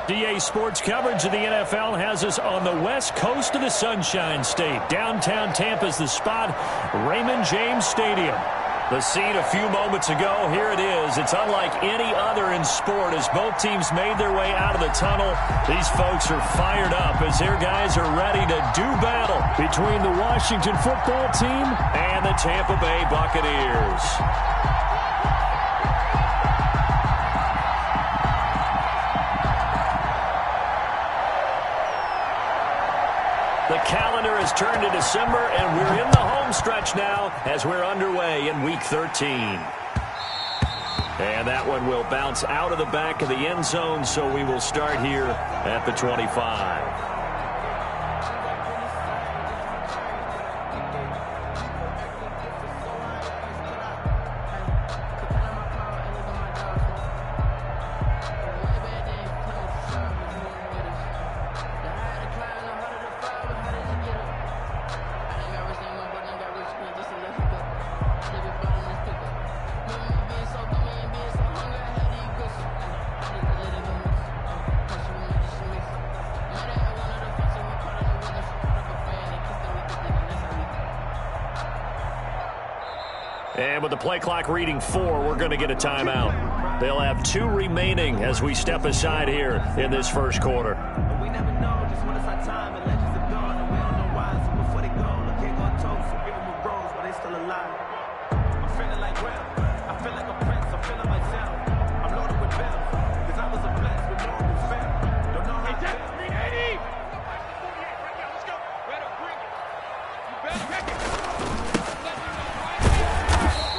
DA Sports coverage of the NFL has us on the west coast of the Sunshine State. Downtown Tampa's the spot, Raymond James Stadium. The scene a few moments ago, here it is. It's unlike any other in sport as both teams made their way out of the tunnel. These folks are fired up as their guys are ready to do battle between the Washington football team and the Tampa Bay Buccaneers. The calendar has turned to December, and we're in the home stretch now as we're underway in Week 13. And that one will bounce out of the back of the end zone, so we will start here at the 25. And with the play clock reading 4, we're going to get a timeout. They'll have 2 remaining as we step aside here in this first quarter. We never know just when it's our time and legends are gone and we don't know why. So before they go, look, can't go toast. So give them a rose, but they still alive. I'm feeling like well, I feel like a prince, I'm feeling myself. I'm loaded with bells, because I was a blessed with no respect. Don't know how to feel. Let's go. Better bring it. You better make it.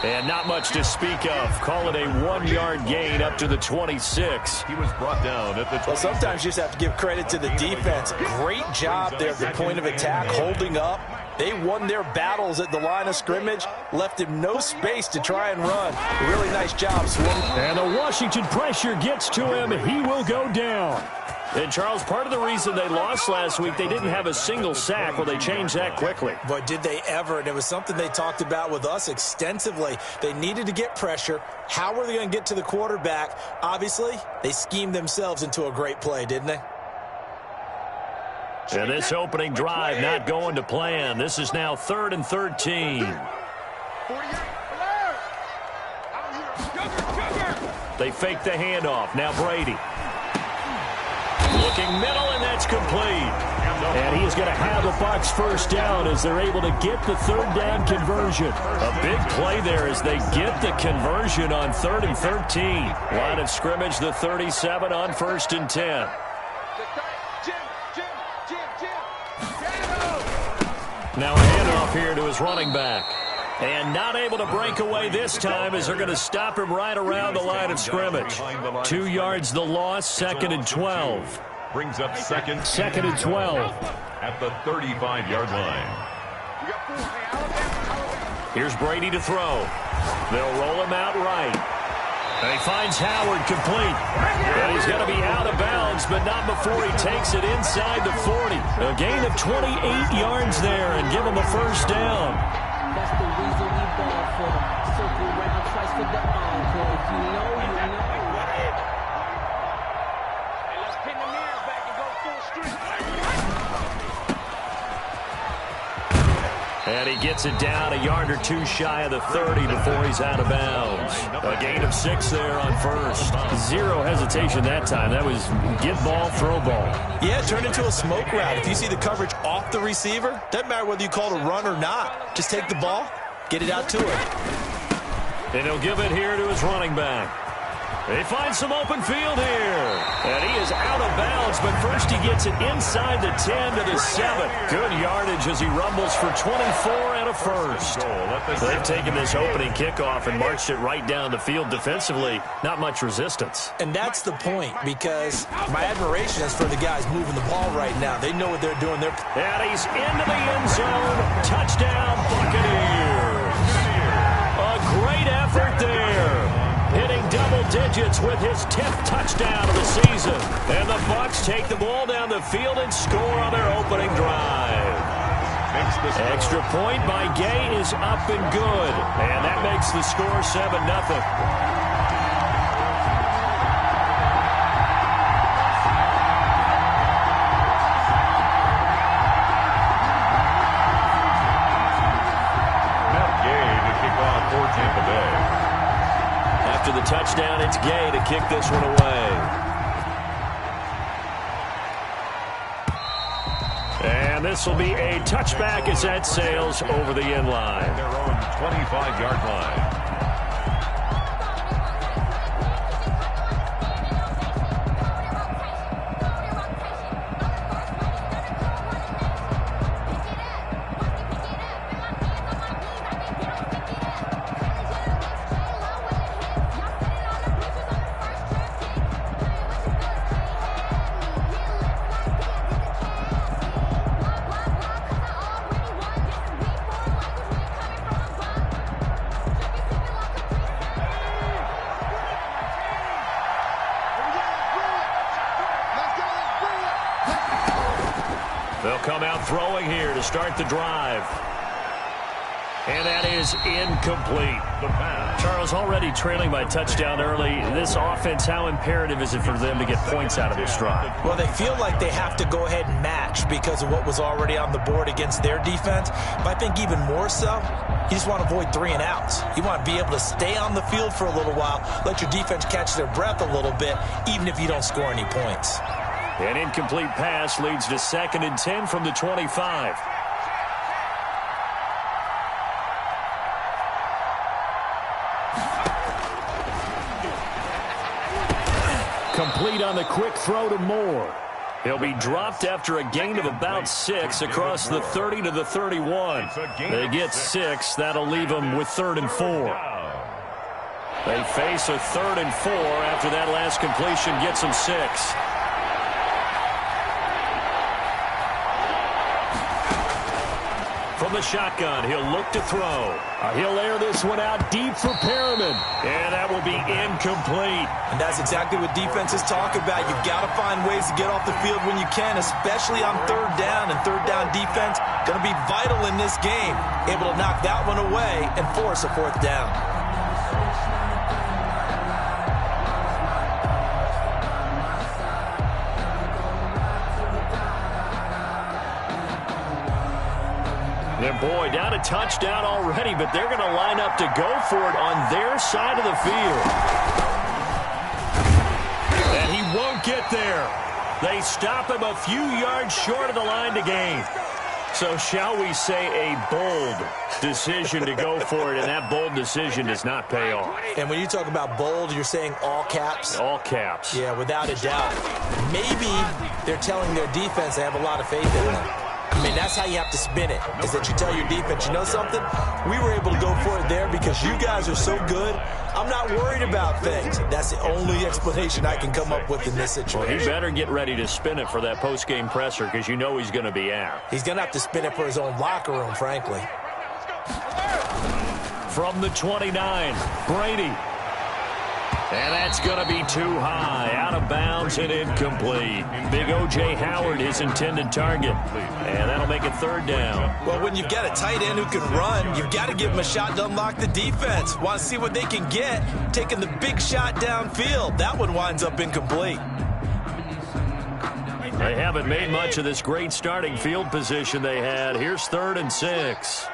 And not much to speak of. Call it a 1-yard gain up to the 26. He was brought down at the 26. Well, sometimes you just have to give credit to the defense. Great job there at the point of attack, holding up. They won their battles at the line of scrimmage, left him no space to try and run. Really nice job, Swim. And the Washington pressure gets to him. He will go down. And, Charles, part of the reason they lost last week, they didn't have a single sack. Well, they changed that quickly. But did they ever? And it was something they talked about with us extensively. They needed to get pressure. How were they going to get to the quarterback? Obviously, they schemed themselves into a great play, didn't they? And this opening drive not going to plan. This is now 3rd and 13. They fake the handoff. Now Brady. Looking middle, and that's complete. And he's going to have a Bucs first down as they're able to get the 3rd down conversion. A big play there as they get the conversion on 3rd and 13. Line of scrimmage, the 37 on 1st and 10. Now a handoff here to his running back. And not able to break away this time as they're going to stop him right around the line of scrimmage. 2 yards the loss, 2nd and 12. Brings up second and 12. At the 35-yard line. Here's Brady to throw. They'll roll him out right. And he finds Howard complete. And he's going to be out of bounds, but not before he takes it inside the 40. A gain of 28 yards there and give him a first down. That's the reason we ball for them. Circle round twice for the encore. If you know, you know. Hey, let's pin the mirrors back and go full street. And he gets it down a yard or 2 shy of the 30 before he's out of bounds. A gain of 6 there on first. 0 hesitation that time. That was get ball, throw ball. Yeah, it turned into a smoke route. If you see the coverage off the receiver, doesn't matter whether you call it a run or not. Just take the ball, get it out to him. And he'll give it here to his running back. They find some open field here. And he is out of bounds, but first he gets it inside the 10 to the 7. Good yardage as he rumbles for 24 and a first. They've taken this opening kickoff and marched it right down the field defensively. Not much resistance. And that's the point, because my admiration is for the guys moving the ball right now. They know what they're doing. And he's into the end zone. Touchdown, Buccaneers. A great effort there. Hitting double digits with his 10th touchdown of the season. And the Bucs take the ball down the field and score on their opening drive. Extra point by Gay is up and good. And that makes the score 7-0. kick this one away. And this will be a touchback as that sails over the end line. Their own 25-yard line. They'll come out throwing here to start the drive. And that is incomplete. Charles, already trailing by touchdown early. This offense, how imperative is it for them to get points out of this drive? Well, they feel like they have to go ahead and match because of what was already on the board against their defense. But I think even more so, you just want to avoid 3 and outs. You want to be able to stay on the field for a little while, let your defense catch their breath a little bit, even if you don't score any points. An incomplete pass leads to 2nd and 10 from the 25. Complete on the quick throw to Moore. He'll be dropped after a gain of about 6 across the 30 to the 31. They get 6. That'll leave them with 3rd and 4. They face a 3rd and 4 after that last completion gets them 6. From the shotgun, he'll look to throw. He'll air this one out deep for Perriman. And that will be incomplete. And that's exactly what defenses talk about. You've got to find ways to get off the field when you can, especially on 3rd down. And 3rd down defense going to be vital in this game. Able to knock that one away and force a 4th down. And boy, down a touchdown already, but they're going to line up to go for it on their side of the field. And he won't get there. They stop him a few yards short of the line to gain. So shall we say a bold decision to go for it, and that bold decision does not pay off. And when you talk about bold, you're saying all caps? All caps. Yeah, without a doubt. Maybe they're telling their defense they have a lot of faith in them. I mean, that's how you have to spin it, is that you tell your defense, you know something? We were able to go for it there because you guys are so good. I'm not worried about things. That's the only explanation I can come up with in this situation. Well, he better get ready to spin it for that post-game presser because you know he's going to be out. He's going to have to spin it for his own locker room, frankly. From the 29, Brady. And that's going to be too high. Out of bounds and incomplete. Big O.J. Howard, his intended target. And that'll make it 3rd down. Well, when you've got a tight end who can run, you've got to give him a shot to unlock the defense. Want to see what they can get, taking the big shot downfield. That one winds up incomplete. They haven't made much of this great starting field position they had. Here's 3rd and 6.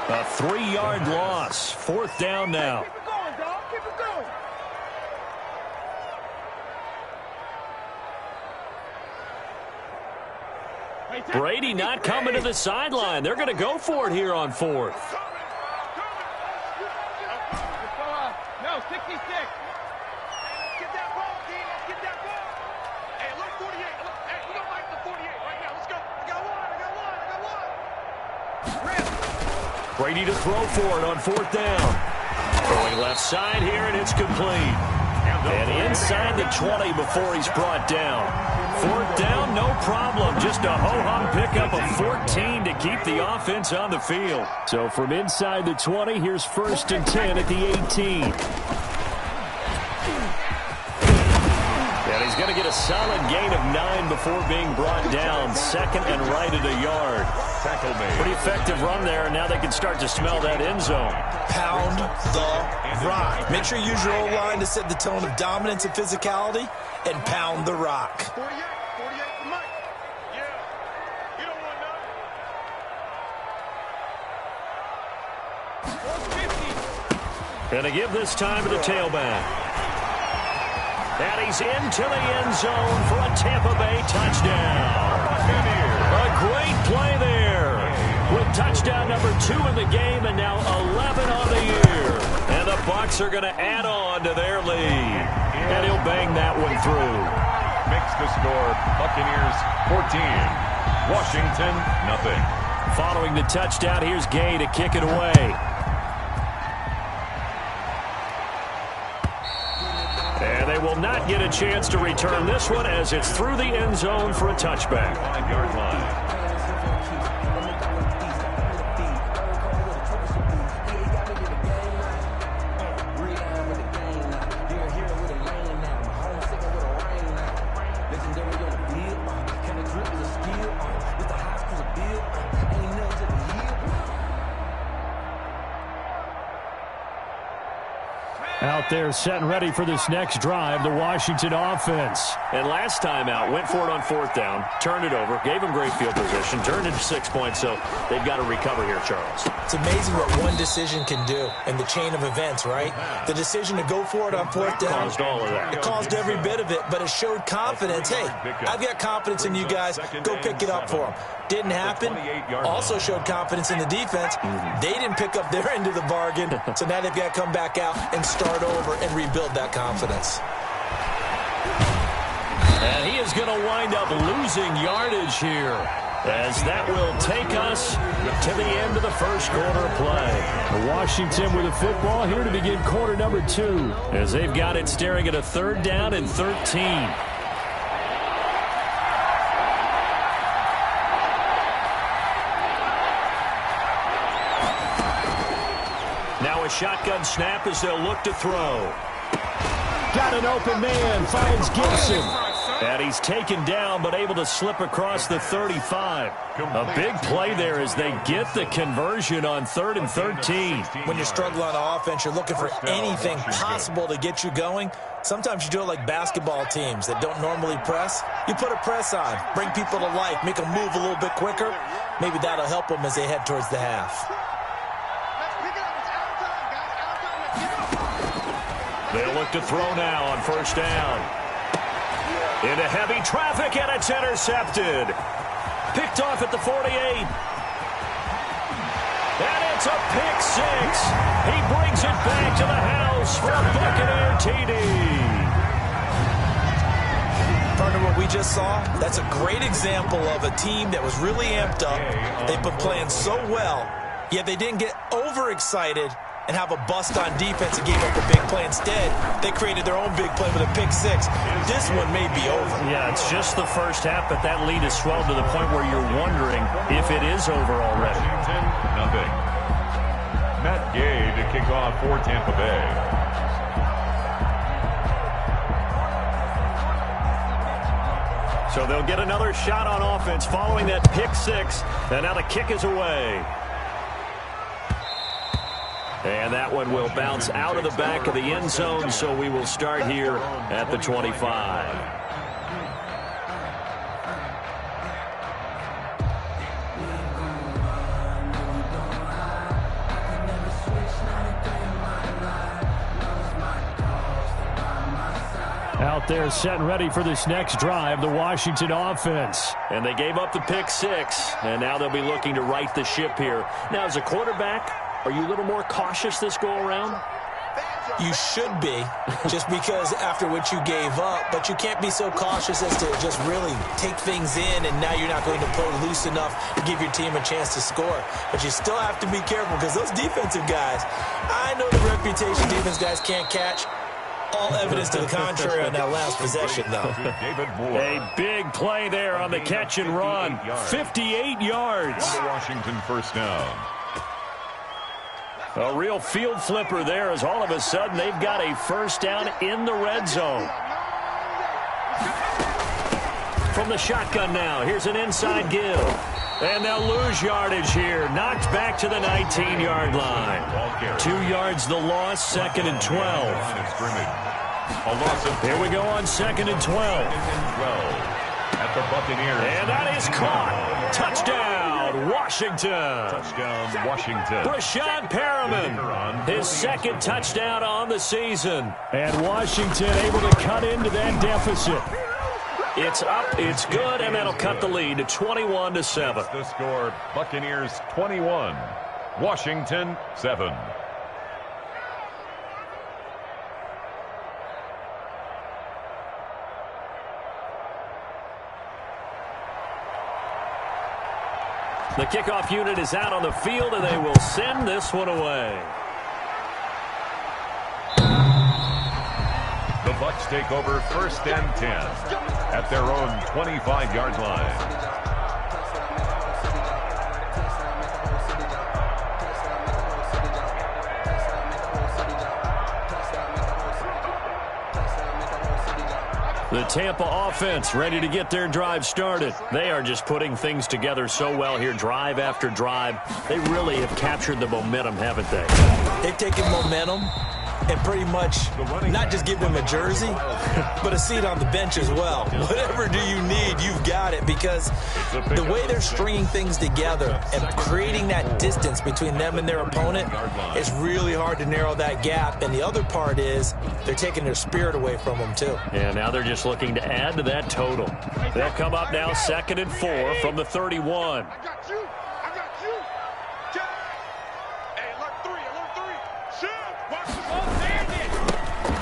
A 3-yard loss. 4th down now. Keep it going, dog. Keep it going. Brady not coming to the sideline. They're going to go for it here on 4th. No, 66. Let's get that ball, team. Let's get that ball. Hey, look, 48. Look, hey, we don't like the 48 right now. Let's go. I got one. Brady to throw for it on 4th down. Throwing left side here, and it's complete. And inside the 20 before he's brought down. 4th down, no problem. Just a ho-hum pickup of 14 to keep the offense on the field. So from inside the 20, here's 1st and 10 at the 18. And he's going to get a solid gain of 9 before being brought down. 2nd and right at a yard. Pretty effective run there, and now they can start to smell that end zone. Pound the rock. Make sure you use your O-line to set the tone of dominance and physicality, and pound the rock. 48 for Mike. Yeah. You don't want none. 450. And to give this time to the tailback. And he's into the end zone for a Tampa Bay touchdown. A great play there. With touchdown number 2 in the game and now 11 on the year. And the Bucs are going to add on to their lead. And he'll bang that one through. Makes the score Buccaneers 14, Washington nothing. Following the touchdown, here's Gay to kick it away. And they will not get a chance to return this one as it's through the end zone for a touchback. 5-yard line. Out there set and ready for this next drive, the Washington offense. And last time out, went for it on 4th down, turned it over, gave them great field position, turned into 6 points, so they've got to recover here, Charles. It's amazing what one decision can do in the chain of events, right? The decision to go for it on 4th down. Caused all of that. It caused every bit of it, but it showed confidence. Hey, I've got confidence in you guys. Go pick it up for them. Didn't happen. Also showed confidence in the defense. They didn't pick up their end of the bargain, so now they've got to come back out and start over and rebuild that confidence. And he is going to wind up losing yardage here, as that will take us to the end of the first quarter of play. Washington with the football here to begin quarter number 2, as they've got it staring at a 3rd down and 13. Now a shotgun snap as they'll look to throw. Got an open man, finds Gibson. And he's taken down, but able to slip across the 35. A big play there as they get the conversion on 3rd and 13. When you're struggling on offense, you're looking for anything possible to get you going. Sometimes you do it like basketball teams that don't normally press. You put a press on, bring people to life, make them move a little bit quicker. Maybe that'll help them as they head towards the half. They'll look to throw now on 1st down. Into heavy traffic, and it's intercepted. Picked off at the 48. And it's a pick 6. He brings it back to the house for a Buccaneer TD. Partner, what we just saw, that's a great example of a team that was really amped up. They've been playing so well, yet they didn't get overexcited and have a bust on defense and gave up a big play. Instead, they created their own big play with a pick 6. This one may be over. Yeah, it's just the first half, but that lead has swelled to the point where you're wondering if it is over already. Washington nothing. Matt Gay to kick off for Tampa Bay. So they'll get another shot on offense following that pick 6, and now the kick is away. And that one will bounce out of the back of the end zone, so we will start here at the 25. Out there set and ready for this next drive, the Washington offense. And they gave up the pick 6, and now they'll be looking to right the ship here. Now, as a quarterback, are you a little more cautious this go-around? You should be, just because after what you gave up, but you can't be so cautious as to just really take things in, and now you're not going to play loose enough to give your team a chance to score. But you still have to be careful, because those defensive guys, I know the reputation defense guys can't catch. All evidence to the contrary on that last possession, though. A big play there on the catch and run. 58 yards. Washington 1st down. A real field flipper there as all of a sudden they've got a 1st down in the red zone. From the shotgun now, here's an inside give. And they'll lose yardage here. Knocked back to the 19-yard line. 2 yards the loss, 2nd and 12. Here we go on 2nd and 12. At the Buccaneers. And that is caught. Touchdown. touchdown, Washington. Touchdown, Washington. Brashad Perriman, his second touchdown on the season. And Washington able to cut into that deficit. It's up, it's good, and that'll cut the lead to 21-7. The score, Buccaneers 21, Washington 7. The kickoff unit is out on the field, and they will send this one away. The Bucs take over 1st and 10 at their own 25-yard line. The Tampa offense ready to get their drive started. They are just putting things together so well here, drive after drive. They really have captured the momentum, haven't they? They've taken momentum and pretty much not just give them a jersey, but a seat on the bench as well. Whatever do you need, you've got it, because the way they're stringing things together and creating that distance between them and their opponent, it's really hard to narrow that gap. And the other part is they're taking their spirit away from them too. Yeah, now they're just looking to add to that total. They'll come up now 2nd and 4 from the 31.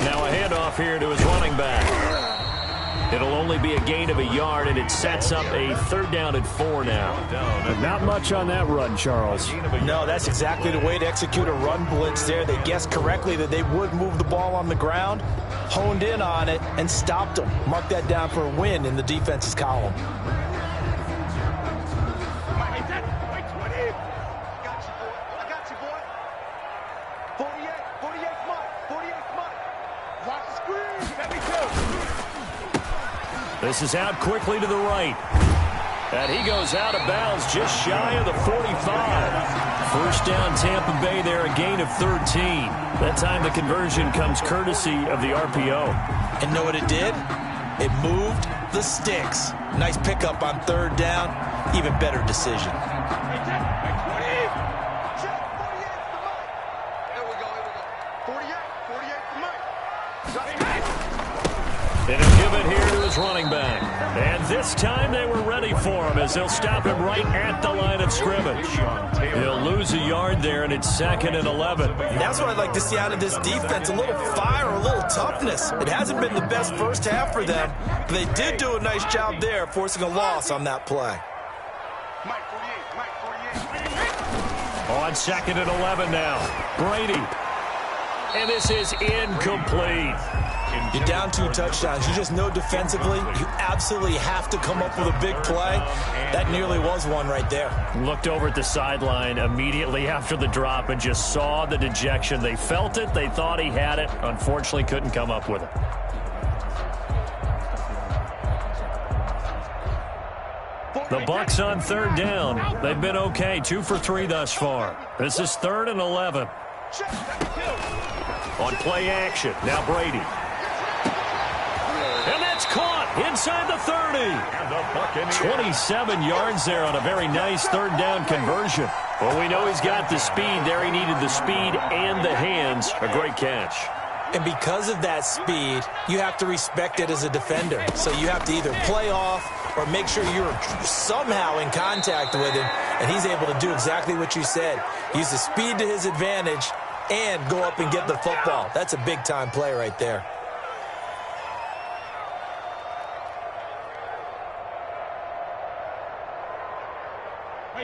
Now a handoff here to his running back. It'll only be a gain of a yard, and it sets up a 3rd down and 4 now. Not much on that run, Charles. No, that's exactly the way to execute a run blitz there. They guessed correctly that they would move the ball on the ground, honed in on it, and stopped them. Mark that down for a win in the defense's column. This is out quickly to the right. And he goes out of bounds just shy of the 45. 1st down Tampa Bay there, a gain of 13. That time the conversion comes courtesy of the RPO. And know what it did? It moved the sticks. Nice pickup on 3rd down. Even better decision. And he'll give it here to his running back. And this time they were ready for him as they'll stop him right at the line of scrimmage. He'll lose a yard there, and it's 2nd and 11. And that's what I'd like to see out of this defense, a little fire, a little toughness. It hasn't been the best first half for them, but they did do a nice job there, forcing a loss on that play. On 2nd and 11 now. Brady. And this is incomplete. You're down 2 touchdowns. You just know defensively you absolutely have to come up with a big play. That nearly was one right there. Looked over at the sideline immediately after the drop and just saw the dejection. They felt it. They thought he had it. Unfortunately, couldn't come up with it. The Bucs on 3rd down. They've been okay. 2 for 3 thus far. This is 3rd and 11. On play action. Now Brady. And that's caught inside the 30. 27 yards there on a very nice 3rd down conversion. Well, we know he's got the speed there. He needed the speed and the hands. A great catch. And because of that speed, you have to respect it as a defender. So you have to either play off or make sure you're somehow in contact with him. And he's able to do exactly what you said. Use the speed to his advantage and go up and get the football. That's a big-time play right there.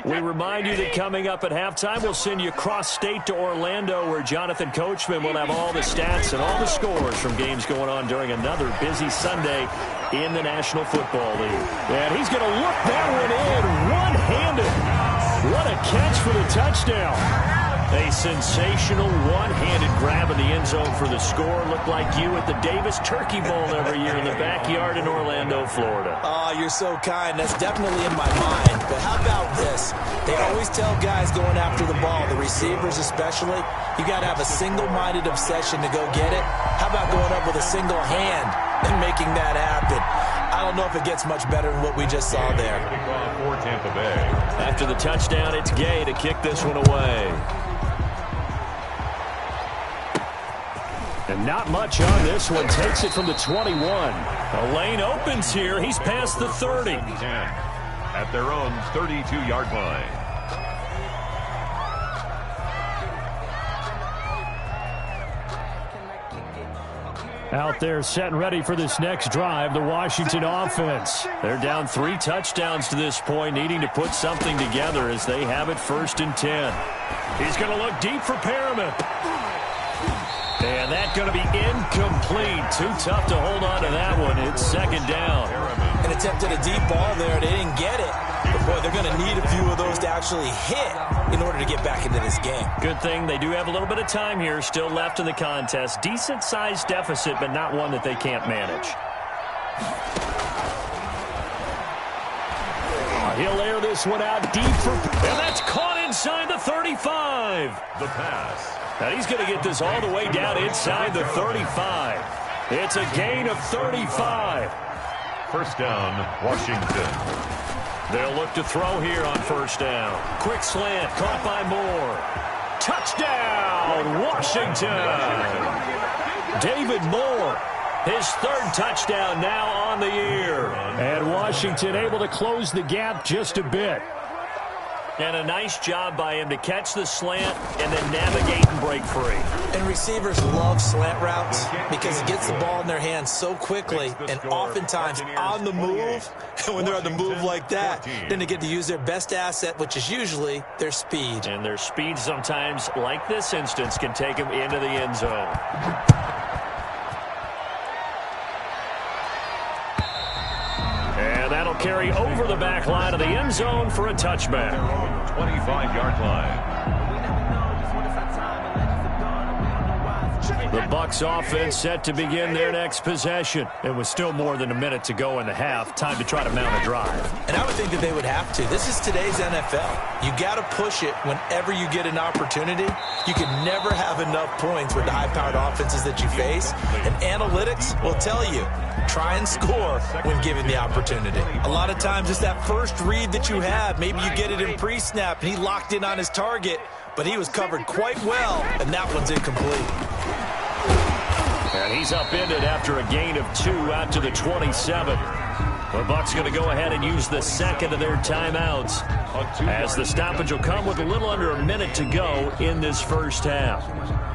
We remind you that coming up at halftime, we'll send you cross-state to Orlando, where Jonathan Coachman will have all the stats and all the scores from games going on during another busy Sunday in the National Football League. And he's going to look that one in one-handed. What a catch for the touchdown. A sensational one-handed grab in the end zone for the score. Looked like you at the Davis Turkey Bowl every year in the backyard in Orlando, Florida. Oh, you're so kind. That's definitely in my mind. But how about this? They always tell guys going after the ball, the receivers especially, you got to have a single-minded obsession to go get it. How about going up with a single hand and making that happen? I don't know if it gets much better than what we just saw there. Kickoff for Tampa Bay. After the touchdown, it's Gay to kick this one away. And not much on this one. Takes it from the 21. A lane opens here. He's past the 30. 10 at their own 32-yard line. Out there set and ready for this next drive, the Washington offense. They're down 3 touchdowns to this point, needing to put something together as they have it 1st and 10. He's going to look deep for Perriman. And that's going to be incomplete. Too tough to hold on to that one. It's 2nd down. And attempted a deep ball there. They didn't get it. But, boy, they're going to need a few of those to actually hit in order to get back into this game. Good thing they do have a little bit of time here still left in the contest. Decent-sized deficit, but not one that they can't manage. He'll air this one out deep for... And that's caught inside the 35. The pass. Now he's going to get this all the way down inside the 35. It's a gain of 35. 1st down, Washington. They'll look to throw here on 1st down. Quick slant, caught by Moore. Touchdown, Washington. David Moore, his 3rd touchdown now on the year. And Washington able to close the gap just a bit. And a nice job by him to catch the slant and then navigate and break free. And receivers love slant routes because it gets the ball in their hands so quickly and oftentimes on the move. And when they're on the move like that, then they get to use their best asset, which is usually their speed. And their speed sometimes, like this instance, can take them into the end zone. And that'll carry over the back line of the end zone for a touchback. 25-yard line. The Bucs offense set to begin their next possession. It was still more than a minute to go in the half. Time to try to mount a drive. And I would think that they would have to. This is today's NFL. You got to push it whenever you get an opportunity. You can never have enough points with the high-powered offenses that you face. And analytics will tell you, try and score when given the opportunity. A lot of times it's that first read that you have. Maybe you get it in pre-snap and he locked in on his target, but he was covered quite well, and that one's incomplete. And he's upended after a gain of 2 out to the 27. The Bucs going to go ahead and use the 2nd of their timeouts, as the stoppage will come with a little under a minute to go in this 1st half.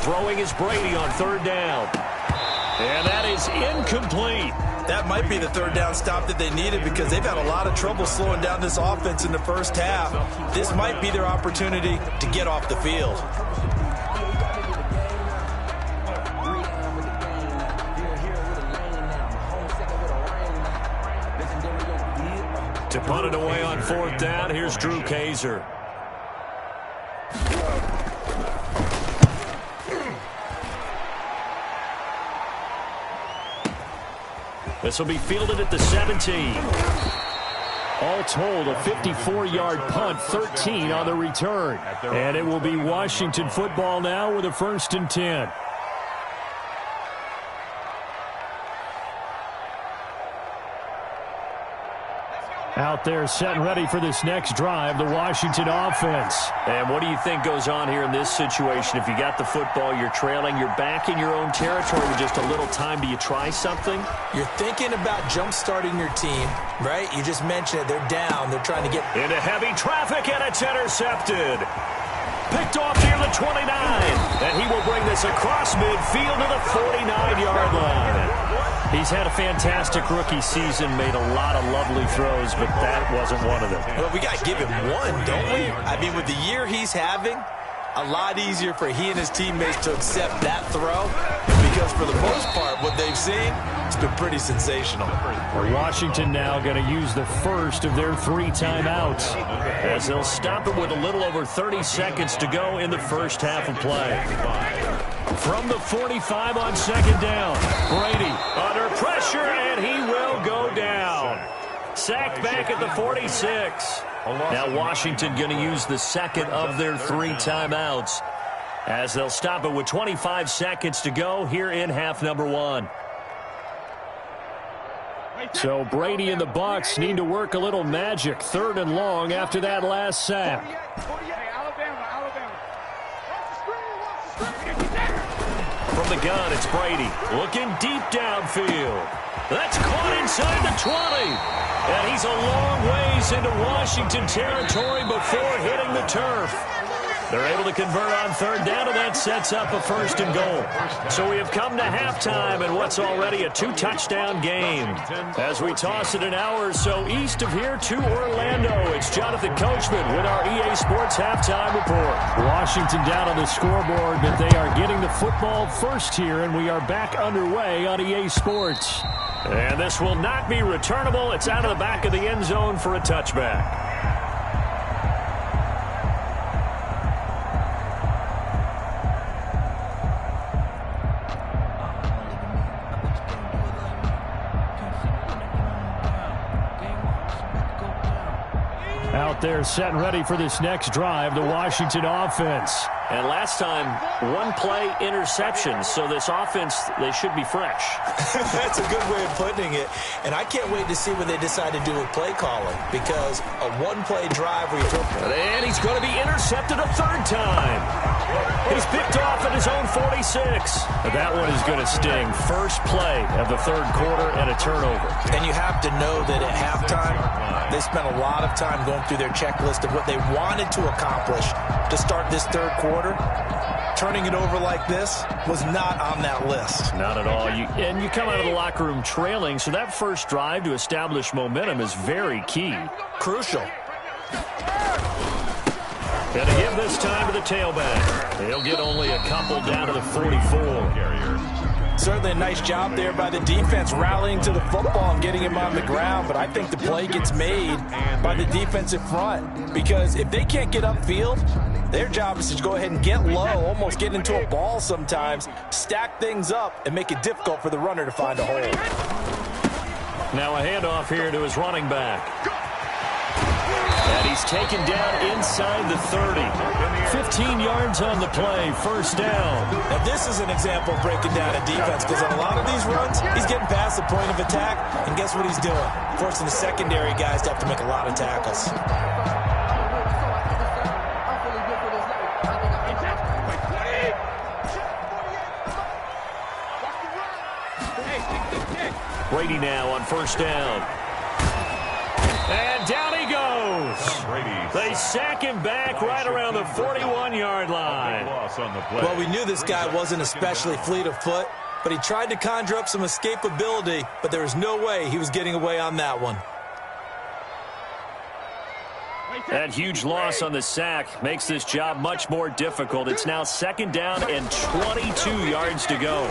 Throwing is Brady on 3rd down. And that is incomplete. That might be the 3rd down stop that they needed because they've had a lot of trouble slowing down this offense in the 1st half. This might be their opportunity to get off the field. To punt it away on 4th down, here's Drew Kaiser. This will be fielded at the 17. All told, a 54-yard punt, 13 on the return. And it will be Washington football now with a 1st and 10. Out there set and ready for this next drive, the Washington offense. And what do you think goes on here in this situation? If you got the football, you're trailing, you're back in your own territory with just a little time. Do you try something? You're thinking about jump-starting your team, right? You just mentioned it. They're down. They're trying to get into heavy traffic, and it's intercepted. Picked off near the 29. And he will bring this across midfield to the 49-yard line. He's had a fantastic rookie season, made a lot of lovely throws, but that wasn't one of them. Well, we got to give him one, don't we? I mean, with the year he's having, a lot easier for he and his teammates to accept that throw because for the most part, what they've seen, it's been pretty sensational. Washington now going to use the first of their 3 timeouts as they'll stop it with a little over 30 seconds to go in the first half of play. From the 45 on second down, Brady under pressure, and he will go down. Sacked back at the 46. Now Washington going to use the second of their 3 timeouts as they'll stop it with 25 seconds to go here in half number 1. So Brady and the Bucs need to work a little magic. 3rd and long after that last sack. From the gun, it's Brady looking deep downfield. That's caught inside the 20. And he's a long ways into Washington territory before hitting the turf. They're able to convert on 3rd down, and that sets up a 1st and goal. So we have come to halftime in what's already a 2-touchdown game. As we toss it an hour or so east of here to Orlando, it's Jonathan Coachman with our EA Sports Halftime Report. Washington down on the scoreboard, but they are getting the football first here, and we are back underway on EA Sports. And this will not be returnable. It's out of the back of the end zone for a touchback. Out there set and ready for this next drive, the Washington offense. And last time, 1-play interception, so this offense, they should be fresh. That's a good way of putting it. And I can't wait to see what they decide to do with play calling because a 1-play drive where you throw... And he's going to be intercepted a 3rd time. He's picked off at his own 46. That one is going to sting. First play of the 3rd quarter and a turnover. And you have to know that at halftime, they spent a lot of time going through their checklist of what they wanted to accomplish to start this 3rd quarter. Turning it over like this was not on that list. Not at all. And you come out of the locker room trailing, so that first drive to establish momentum is very key. Crucial. And to give this time to the tailback. He'll get only a couple down to the 44. Certainly a nice job there by the defense rallying to the football and getting him on the ground, but I think the play gets made by the defensive front because if they can't get upfield, their job is to go ahead and get low, almost get into a ball sometimes, stack things up, and make it difficult for the runner to find a hole. Now a handoff here to his running back. And he's taken down inside the 30. 15 yards on the play, 1st down. Now this is an example of breaking down a defense because on a lot of these runs, he's getting past the point of attack, and guess what he's doing? Forcing the secondary guys to have to make a lot of tackles. Brady now on 1st down. And down he goes. They sack him back right around the 41-yard line. Well, we knew this guy wasn't especially fleet of foot, but he tried to conjure up some escapability, but there was no way he was getting away on that one. That huge loss on the sack makes this job much more difficult. It's now 2nd down and 22 yards to go.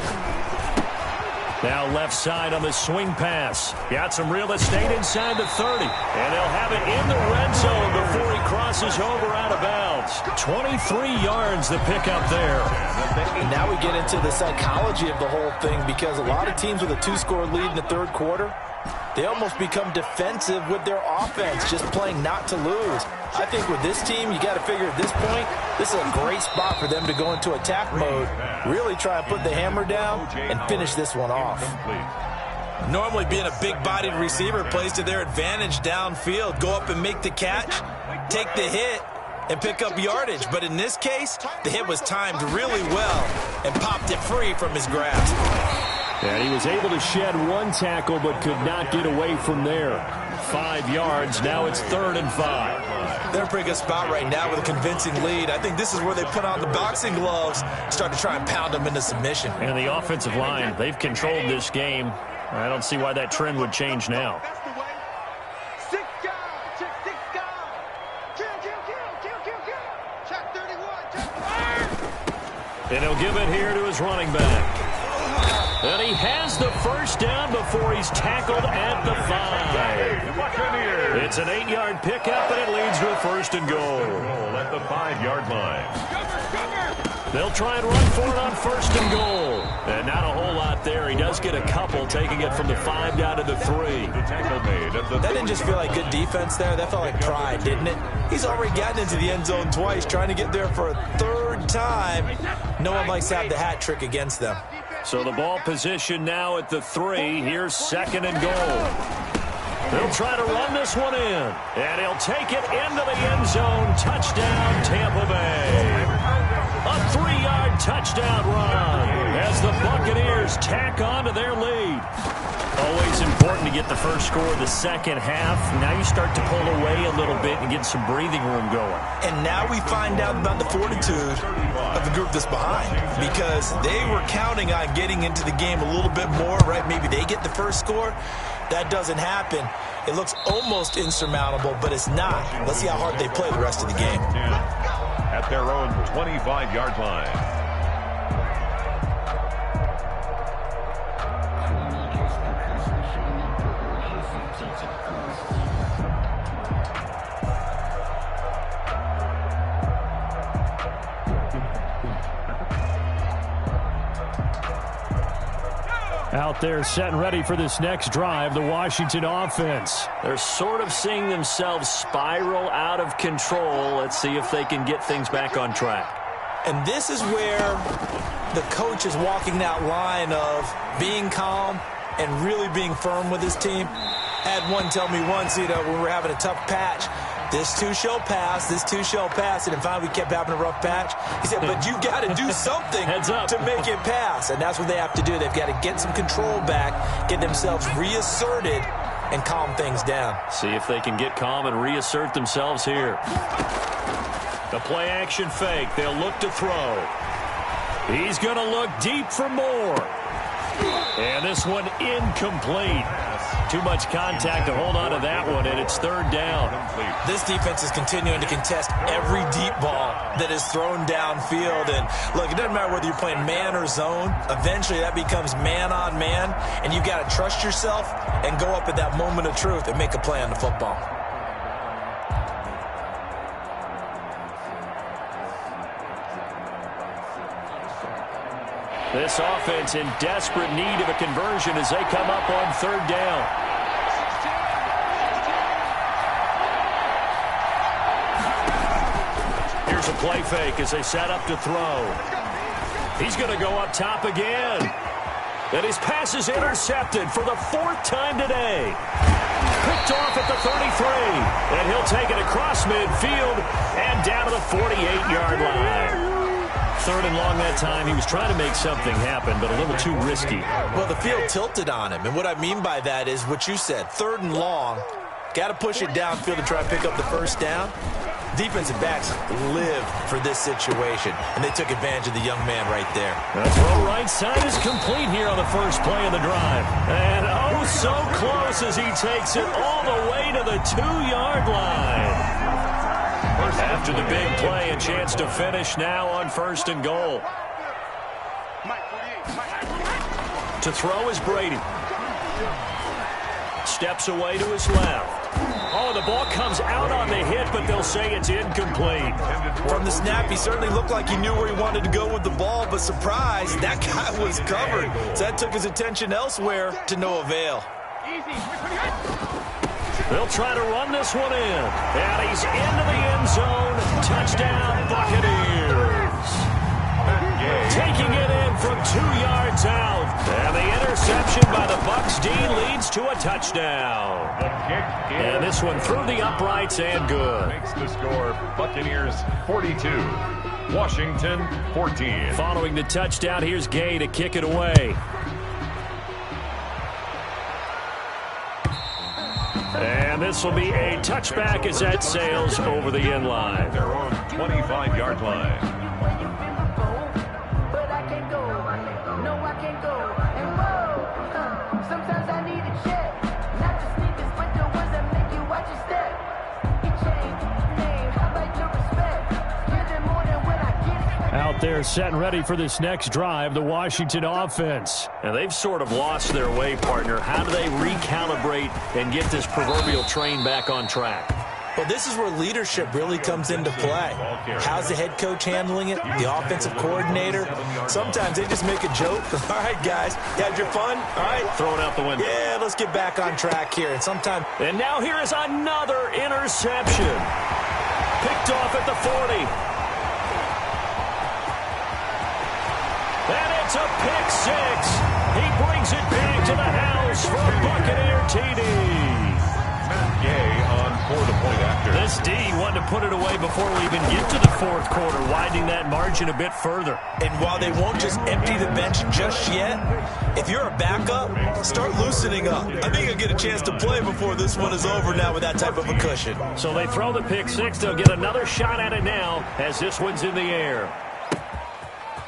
Now left side on the swing pass. Got some real estate inside the 30. And they'll have it in the red zone before he crosses over out of bounds. 23 yards the pickup there. And now we get into the psychology of the whole thing because a lot of teams with a 2-score lead in the 3rd quarter, they almost become defensive with their offense, just playing not to lose. I think with this team, you got to figure at this point, this is a great spot for them to go into attack mode, really try and put the hammer down and finish this one off. Normally being a big-bodied receiver plays to their advantage downfield. Go up and make the catch, take the hit, and pick up yardage. But in this case, the hit was timed really well and popped it free from his grasp. And he was able to shed 1 tackle but could not get away from there. 5 yards. Now it's 3rd and 5. They're in a pretty good spot right now with a convincing lead. I think this is where they put on the boxing gloves, start to try and pound them into submission. And the offensive line, they've controlled this game. I don't see why that trend would change now. And he'll give it here to his running back. And he has the first down before he's tackled at the 5. It's an 8-yard pickup, and it leads to a first and goal. At the 5-yard line. They'll try and run for it on first and goal. And not a whole lot there. He does get a couple, taking it from the 5 down to the 3. That didn't just feel like good defense there. That felt like pride, didn't it? He's already gotten into the end zone twice, trying to get there for a 3rd time. No one likes to have the hat trick against them. So the ball position now at the 3. Here's 2nd and goal. They'll try to run this one in. And he'll take it into the end zone. Touchdown, Tampa Bay. A 3-yard touchdown run as the Buccaneers tack on to their lead. Always important to get the first score of the second half. Now you start to pull away a little bit and get some breathing room going. And now we find out about the fortitude of the group that's behind, because they were counting on getting into the game a little bit more, right? Maybe they get the first score. That doesn't happen. It looks almost insurmountable, but it's not. Let's see how hard they play the rest of the game. At their own 25-yard line. Out there set and ready for this next drive, the Washington offense. They're sort of seeing themselves spiral out of control. Let's see if they can get things back on track. And this is where the coach is walking that line of being calm and really being firm with his team. Had one tell me once, when we were having a tough patch, this too shall pass, this too shall pass. And finally we kept having a rough patch. He said, but you got to do something to make it pass. And that's what they have to do. They've got to get some control back, get themselves reasserted, and calm things down. See if they can get calm and reassert themselves here. The play action fake. They'll look to throw. He's going to look deep for more. And this one incomplete. Too much contact to hold on to that one, and it's 3rd down. This defense is continuing to contest every deep ball that is thrown downfield. And look, it doesn't matter whether you're playing man or zone. Eventually that becomes man on man, and you got to trust yourself and go up at that moment of truth and make a play on the football. This offense in desperate need of a conversion as they come up on 3rd down. Here's a play fake as they set up to throw. He's going to go up top again. And his pass is intercepted for the 4th time today. Picked off at the 33. And he'll take it across midfield and down to the 48-yard line. 3rd and long that time. He was trying to make something happen, but a little too risky. Well, the field tilted on him, and what I mean by that is what you said. 3rd and long, got to push it downfield to try and pick up the first down. Defensive backs live for this situation, and they took advantage of the young man right there. The throw right side is complete here on the first play of the drive. And oh, so close as he takes it all the way to the 2-yard line. After the big play, a chance to finish now on 1st and goal. To throw is Brady. Steps away to his left. Oh, the ball comes out on the hit, but they'll say it's incomplete. From the snap, he certainly looked like he knew where he wanted to go with the ball, but surprise, that guy was covered. So that took his attention elsewhere to no avail. They'll try to run this one in. And he's into the end zone. Touchdown, Buccaneers. Taking it in from 2 yards out. And the interception by the Bucs D leads to a touchdown. And this one through the uprights and good. Makes the score Buccaneers 42, Washington 14. Following the touchdown, here's Gay to kick it away. And this will be a touchback as that sails over the end line. Their own 25-yard line. Out Out there set and ready for this next drive, the Washington offense. And they've sort of lost their way, partner. How do they recalibrate and get this proverbial train back on track? Well, this is where leadership really comes into play. How's the head coach handling it? The offensive coordinator? Sometimes they just make a joke. All right, guys, you had your fun? All right. Throw it out the window. Yeah, let's get back on track here. And sometimes... And now here is another interception. Picked off at the 40. And it's a pick six. He brings it back to the house for a Buccaneer TD. Gay on for the point after. This D wanted to put it away before we even get to the fourth quarter, widening that margin a bit further. And while they won't just empty the bench just yet, if you're a backup, start loosening up. I think you'll get a chance to play before this one is over now with that type of a cushion. So they throw the pick six. They'll get another shot at it now as this one's in the air.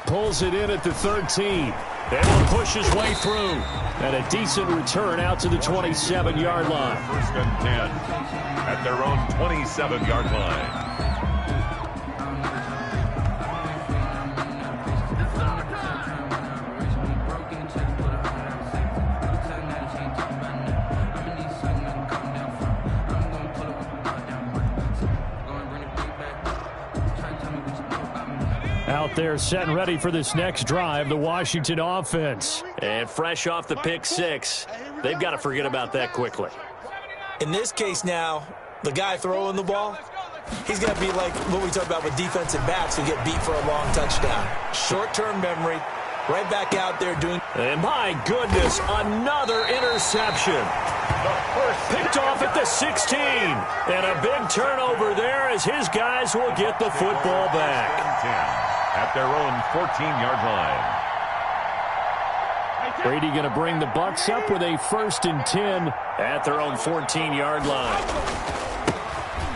Pulls it in at the 13. Able to push his way through. And a decent return out to the 27-yard line. First and 10 at their own 27-yard line. Out there set and ready for this next drive, the Washington offense. And fresh off the pick six, they've got to forget about that quickly. In this case now, the guy throwing the ball, he's going to be like what we talked about with defensive backs who get beat for a long touchdown. Short-term memory, right back out there doing... And my goodness, another interception. Picked off at the 16. And a big turnover there as his guys will get the football back. At their own 14-yard line. Brady going to bring the Bucs up with a 1st and 10 at their own 14-yard line.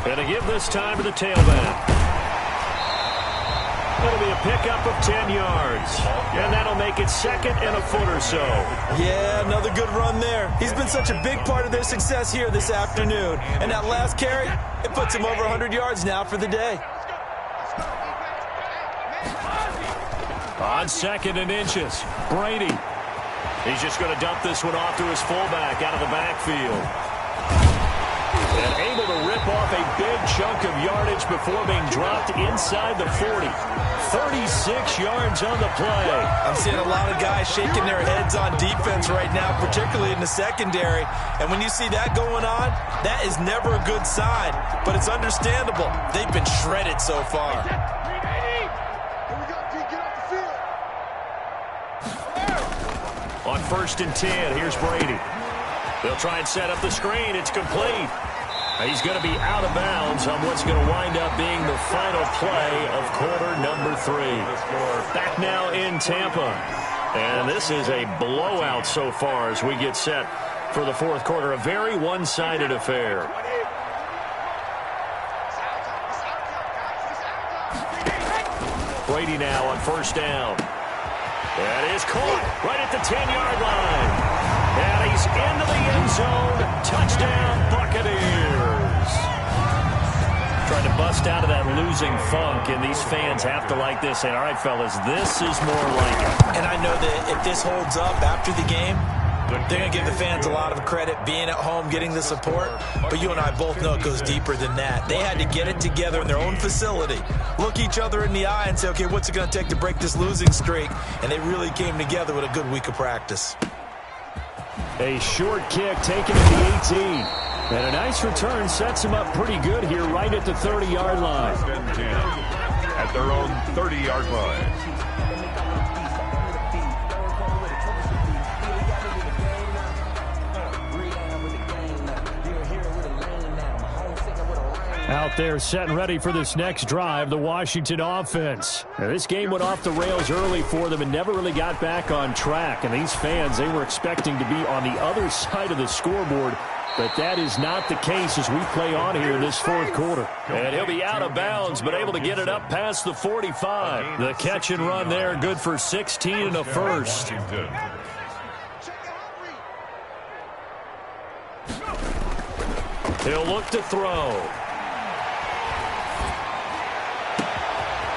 And to give this time to the tailback. It'll be a pickup of 10 yards. And that'll make it 2nd and a foot or so. Yeah, another good run there. He's been such a big part of their success here this afternoon. And that last carry, it puts him over 100 yards now for the day. On 2nd and inches, Brady. He's just going to dump this one off to his fullback out of the backfield. And able to rip off a big chunk of yardage before being dropped inside the 40. 36 yards on the play. I'm seeing a lot of guys shaking their heads on defense right now, particularly in the secondary. And when you see that going on, that is never a good sign. But it's understandable. They've been shredded so far. On 1st and 10, here's Brady. They'll try and set up the screen. It's complete. He's going to be out of bounds on what's going to wind up being the final play of quarter number 3. Back now in Tampa. And this is a blowout so far as we get set for the fourth quarter. A very one-sided affair. Brady now on 1st down. That is caught right at the 10-yard line. And he's into the end zone. Touchdown, Buccaneers. Trying to bust out of that losing funk, and these fans have to like this. Say, all right, fellas, this is more like it. And I know that if this holds up after the game, they're going to give the fans a lot of credit being at home, getting the support. But you and I both know it goes deeper than that. They had to get it together in their own facility, look each other in the eye and say, okay, what's it going to take to break this losing streak? And they really came together with a good week of practice. A short kick taken at the 18. And a nice return sets him up pretty good here right at the 30-yard line. 1st and 10 at their own 30-yard line. Out there set and ready for this next drive, the Washington offense. Now, this game went off the rails early for them and never really got back on track. And these fans, they were expecting to be on the other side of the scoreboard. But that is not the case as we play on here in this fourth quarter. And he'll be out of bounds, but able to get it up past the 45. The catch and run there, good for 16 and a first. He'll look to throw.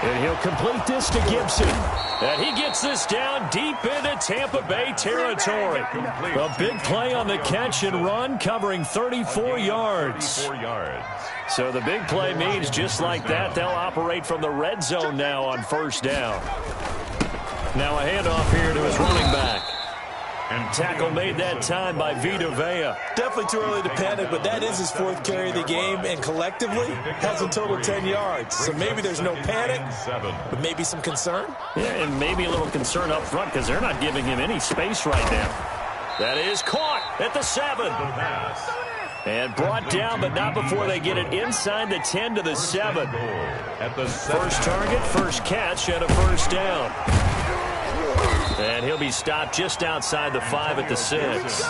And he'll complete this to Gibson. And he gets this down deep into Tampa Bay territory. A big play on the catch and run, covering 34 yards. So the big play means just like that, they'll operate from the red zone now on first down. Now a handoff here to his running back. And tackle made that time by Vita Vea. Definitely too early to panic, but that is his 4th carry of the game, and collectively has a total 10 yards. So maybe there's no panic, but maybe some concern. Yeah, and maybe a little concern up front because they're not giving him any space right now. That is caught at the 7. And brought down, but not before they get it inside the 10 to the 7. First target, first catch, and a first down. And he'll be stopped just outside the 5 at the 6.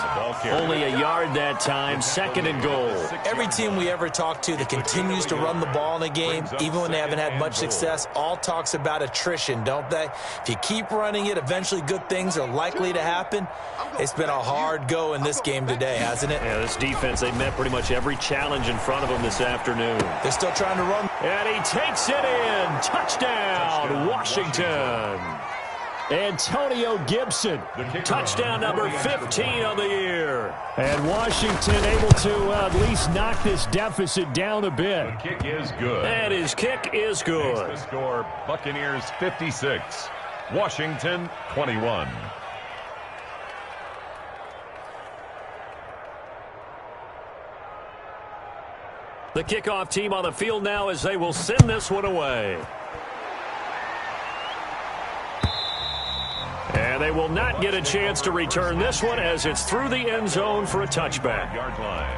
Only a yard that time, 2nd and goal. Every team we ever talk to that continues to run the ball in a game, even when they haven't had much success, all talks about attrition, don't they? If you keep running it, eventually good things are likely to happen. It's been a hard go in this game today, hasn't it? Yeah, this defense, they met pretty much every challenge in front of them this afternoon. They're still trying to run. And he takes it in. Touchdown, Washington. Antonio Gibson, touchdown number 15 on the year. And Washington able to at least knock this deficit down a bit. The kick is good. And his kick is good. The score, Buccaneers 56, Washington 21. The kickoff team on the field now as they will send this one away. And they will not get a chance to return this one as it's through the end zone for a touchback. Yard line.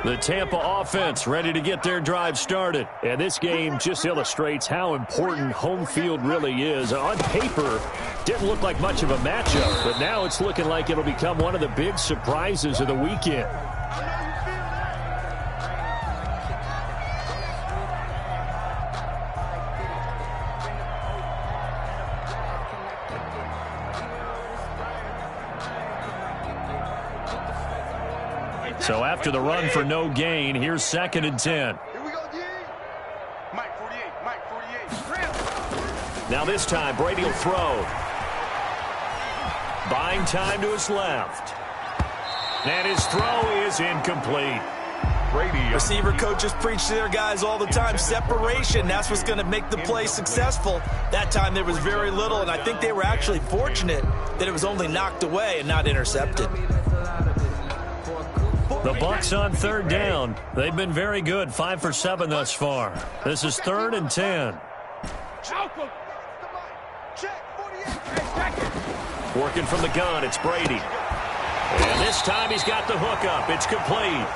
The Tampa offense ready to get their drive started. And this game just illustrates how important home field really is. On paper, didn't look like much of a matchup, but now it's looking like it'll become one of the big surprises of the weekend. So after the run for no gain, here's 2nd and 10. Here we go, D. Mike 48. Now this time, Brady will throw. Buying time to his left. And his throw is incomplete. Brady. Receiver coaches preach to their guys all the time. Separation, that's what's going to make the play successful. That time there was very little, and I think they were actually fortunate that it was only knocked away and not intercepted. The Bucs on 3rd down. They've been very good, 5 for 7 thus far. This is 3rd and 10. Working from the gun, it's Brady. And this time he's got the hook up. It's complete.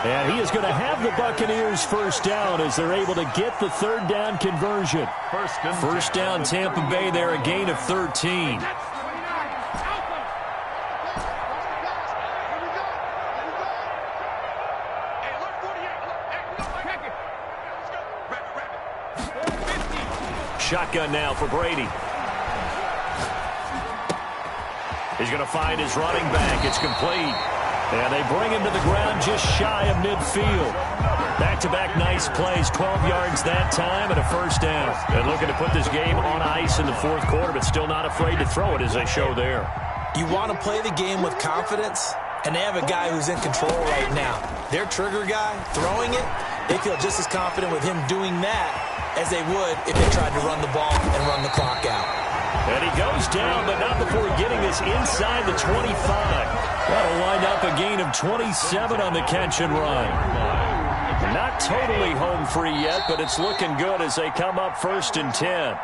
And he is going to have the Buccaneers first down as they're able to get the 3rd down conversion. First down Tampa Bay there, a gain of 13. Shotgun now for Brady. He's going to find his running back. It's complete. And they bring him to the ground just shy of midfield. Back-to-back nice plays, 12 yards that time and a first down. And looking to put this game on ice in the 4th quarter, but still not afraid to throw it as they show there. You want to play the game with confidence, and they have a guy who's in control right now. Their trigger guy, throwing it, they feel just as confident with him doing that as they would if they tried to run the ball and run the clock out. And he goes down, but not before getting this inside the 25. That'll wind up a gain of 27 on the catch and run. Not totally home free yet, but it's looking good as they come up 1st and 10.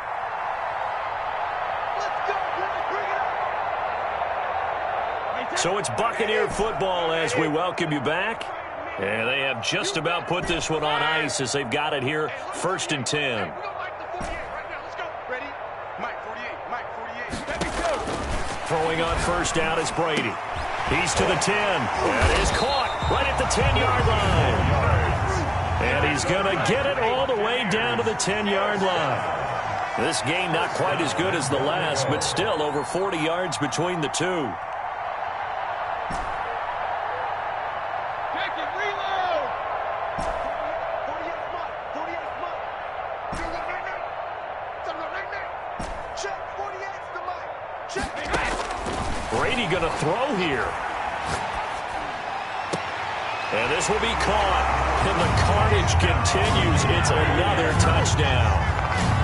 So it's Buccaneer football as we welcome you back. And they have just about put this one on ice as they've got it here, 1st and 10. Throwing on first down is Brady. He's to the 10. And is caught right at the 10-yard line. And he's going to get it all the way down to the 10-yard line. This game not quite as good as the last, but still over 40 yards between the two. Brady going to throw here. And this will be caught. And the carnage continues. It's another touchdown.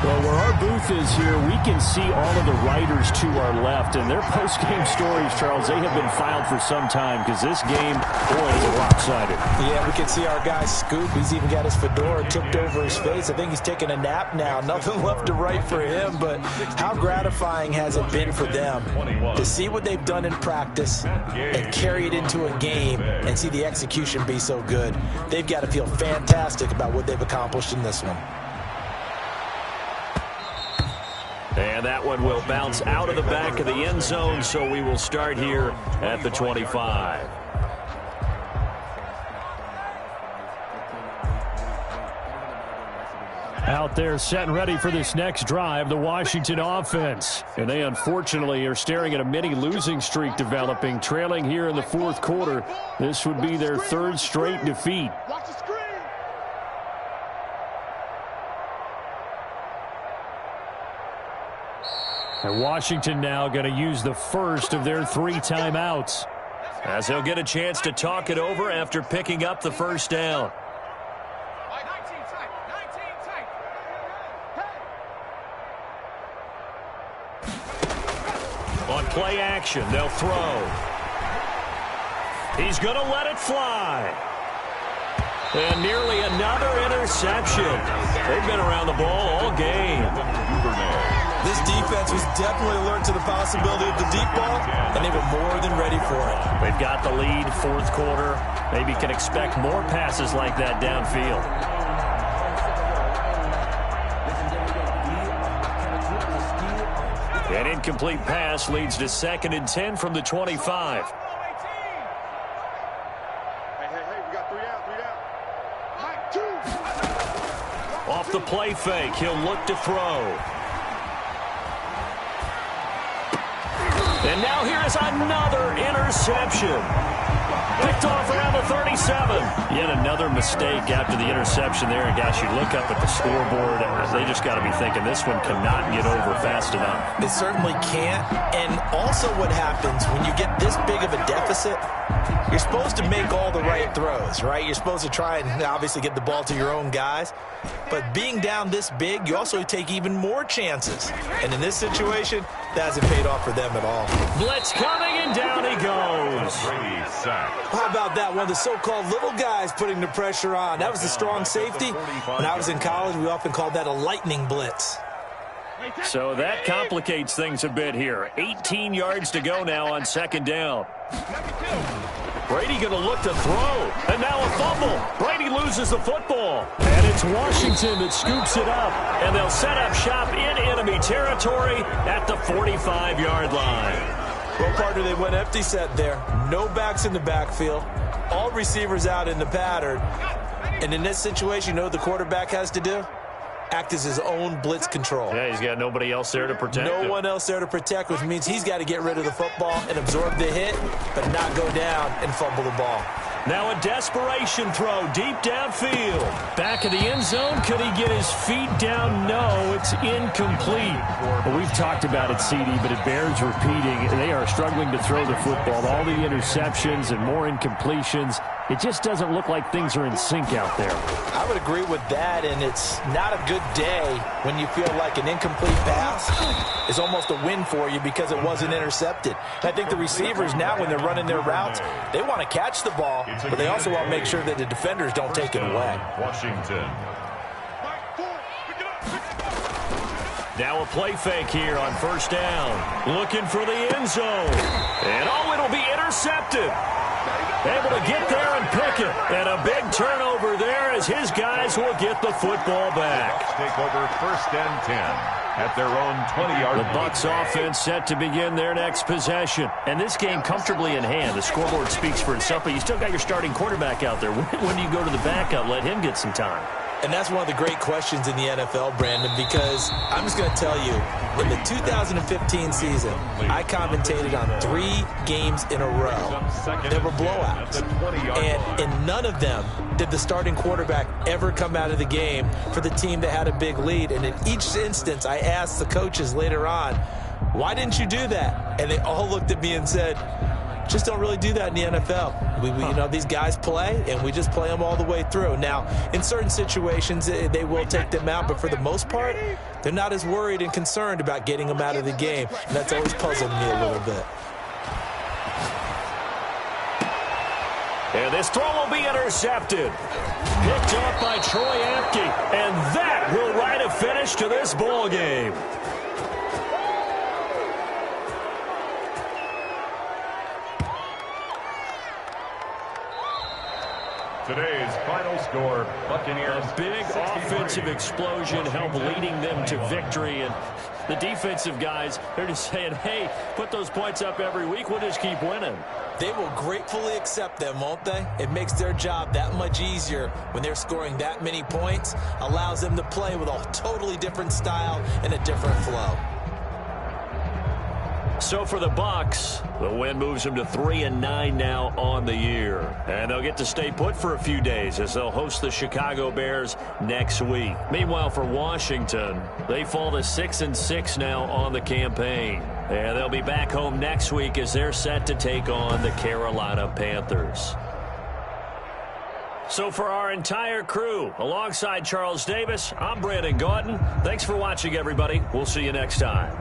Well, where our booth is here, we can see all of the writers to our left. And their post-game stories, Charles, they have been filed for some time because this game, boy, is lopsided. Yeah, we can see our guy Scoop. He's even got his fedora tipped over his face. I think he's taking a nap now. Nothing left to write for him, but how gratifying has it been for them to see what they've done in practice and carry it into a game and see the execution be so good. They've got to feel fantastic about what they've accomplished in this one. And that one will bounce out of the back of the end zone, so we will start here at the 25. Out there set and ready for this next drive, the Washington offense. And they unfortunately are staring at a mini losing streak developing, trailing here in the fourth quarter. This would be their third straight defeat. Watch the screen. And Washington now going to use the first of their 3 timeouts, as he'll get a chance to talk it over after picking up the first down. 19 tight. On play action, they'll throw. He's going to let it fly. And nearly another interception. They've been around the ball all game. This defense was definitely alert to the possibility of the deep ball, and they were more than ready for it. They've got the lead, fourth quarter. Maybe can expect more passes like that downfield. An incomplete pass leads to 2nd and 10 from the 25. Hey, we got 3 down. Off the play fake, he'll look to throw. And now here is another interception. Picked off around the 37. Yet another mistake after the interception there. And gosh, you look up at the scoreboard, they just got to be thinking this one cannot get over fast enough. It certainly can't. And also what happens when you get this big of a deficit, you're supposed to make all the right throws, right? You're supposed to try and obviously get the ball to your own guys. But being down this big, you also take even more chances. And in this situation, that hasn't paid off for them at all. Blitz coming, and down he goes. How about that? One of the so-called little guys putting the pressure on. That was the strong safety. When I was in college, we often called that a lightning blitz. So that complicates things a bit here. 18 yards to go now on 2nd down. Brady going to look to throw. And now a fumble. Brady loses the football. and it's Washington that scoops it up. And they'll set up shop in enemy territory at the 45-yard line. Well, partner, they went empty set there. No backs in the backfield. All receivers out in the pattern. And in this situation, you know what the quarterback has to do? Act as his own blitz control. Yeah, he's got nobody else there to protect him. No one else there to protect, which means he's got to get rid of the football and absorb the hit, but not go down and fumble the ball. Now a desperation throw deep downfield. Back of the end zone. Could he get his feet down? No, it's incomplete. Well, we've talked about it, CD, but it bears repeating. They are struggling to throw the football. All the interceptions and more incompletions. It just doesn't look like things are in sync out there. I would agree with that, and it's not a good day when you feel like an incomplete pass is almost a win for you because it wasn't intercepted. And I think the receivers now, when they're running their routes, they want to catch the ball, but they also want to make sure that the defenders don't take it away. Washington. Now a play fake here on first down. Looking for the end zone. And oh, it'll be intercepted. Able to get there and pick it. And a big turnover there as his guys will get the football back. Take over 1st and 10 at their own 20-yard line. The Bucs offense set to begin their next possession. And this game comfortably in hand. The scoreboard speaks for itself, but you still got your starting quarterback out there. When do you go to the backup? Let him get some time. And that's one of the great questions in the NFL, Brandon, because I'm just going to tell you, in the 2015 season, I commentated on 3 games in a row. There were blowouts. And in none of them did the starting quarterback ever come out of the game for the team that had a big lead. And in each instance, I asked the coaches later on, why didn't you do that? And they all looked at me and said, just don't really do that in the NFL. You know, these guys play, and we just play them all the way through. Now, in certain situations, they will take them out, but for the most part, they're not as worried and concerned about getting them out of the game, and that's always puzzled me a little bit. And this throw will be intercepted. Picked up by Troy Apke, and that will write a finish to this ball game. Today's final score, Buccaneers. A big 63. offensive explosion helped leading them to victory. And the defensive guys, they're just saying, hey, put those points up every week. We'll just keep winning. They will gratefully accept them, won't they? It makes their job that much easier when they're scoring that many points. Allows them to play with a totally different style and a different flow. So for the Bucs, the win moves them to 3-9 now on the year. And they'll get to stay put for a few days as they'll host the Chicago Bears next week. Meanwhile, for Washington, they fall to 6-6 now on the campaign. And they'll be back home next week as they're set to take on the Carolina Panthers. So for our entire crew, alongside Charles Davis, I'm Brandon Gautin. Thanks for watching, everybody. We'll see you next time.